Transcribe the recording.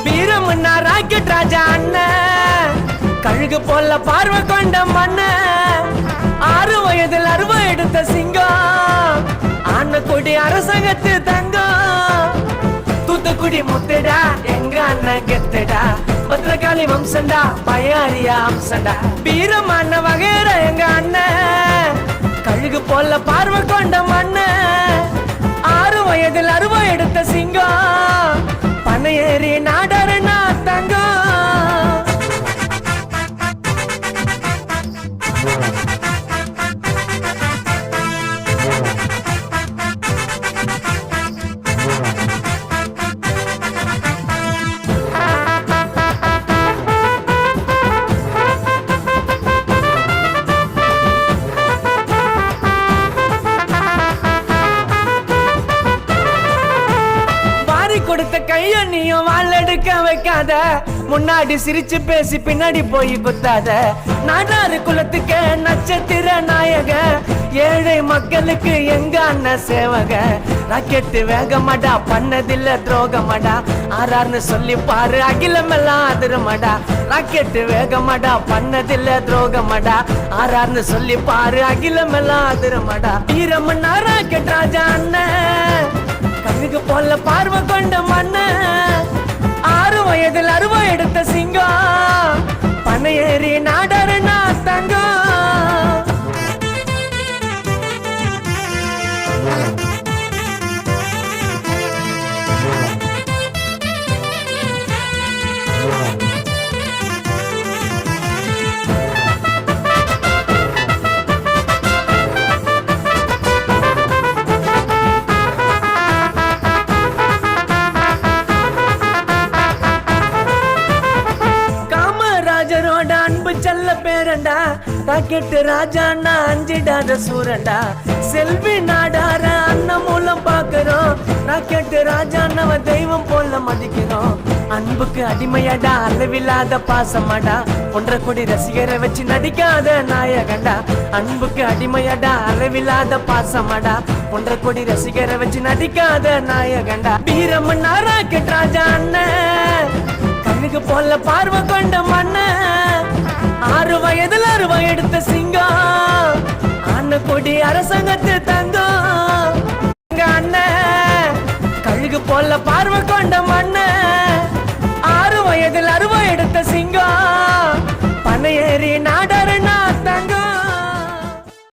வீரமுன்னா rocket ராஜா அண்ணன், கழுகு போல பார்வை கொண்ட மண்ண, 6 வயதில் அருவா எடுத்த சிங்கம், ஆனக்குடி அரசாங்கத்து தங்கம். தூத்துக்குடி முத்துடா எங்க அண்ணன் கெத்துடா, பத்திரகாளி வம்சண்டா பயாரியா அம்சண்டா. வீரமான வகையற எங்க அண்ணன், கழுகு போல பார்வை கொண்ட மண்ண, 6 வயதில் அருவா எடுத்த சிங்கம், பனையேறி நாடரனா தங்கம். கொடுத்த கைய நீயும் வாழ எடுக்க வைக்காத, முன்னாடி சிரிச்சு பேசி பின்னாடி போய் குத்தாத. நாடாறு குலத்துக்கு நட்சத்திர நாயக, ஏழை மக்களுக்கு எங்க அண்ணன் சேவக. ராக்கெட்டு வேகமாடா பண்ணதில்ல துரோகமாடா, ஆறார்னு சொல்லி பாரு அகிலமெல்லாம் அதிரமாடா. ராக்கெட்டு வேகமாடா பண்ணதில்ல துரோகமாடா, ஆறார்னு சொல்லி பாரு அகிலமெல்லாம் அதிரமாடா. வீரமன்னா ராக்கெட் ராஜா அண்ணன், கழுகு போல பார்வை கொண்ட மண்ண, 6 வயதில் அருவா எடுத்த சிங்கம், பனையேறி நாடரனா தங்கம். செல்ல பேரண்டா ராக்கெட்டு ராஜாண்ணா அஞ்சிடாத சூரண்டா. செல்வி நாடார அண்ணன் மூலம் பாக்குறோம், ராக்கெட்டு ராஜாண்ணவ தெய்வம் போல மதிக்கிறோம். அன்புக்கு அடிமையாடா அளவில்லாத பாசமாடா, 1.5 கோடி ரசிகரை வச்சு நடிக்காத நாயகண்டா. அன்புக்கு அடிமையாடா அளவில்லாத பாசமாடா, 1.5 கோடி ரசிகரை வச்சு நடிக்காத நாயகண்டா. வீரமன்னா ராக்கெட் ராஜா அண்ணன், கழுகு போல பார்வை கொண்ட மண்ண, 6 வயதில் அருவா எடுத்த சிங்கம், ஆனக்குடி அரசாங்கத்து தங்கம். எங்க அண்ணன் கழுகு போல பார்வை கொண்ட மண்ண, 6 வயதில் அருவா எடுத்த சிங்கம், பனையேறி நாடர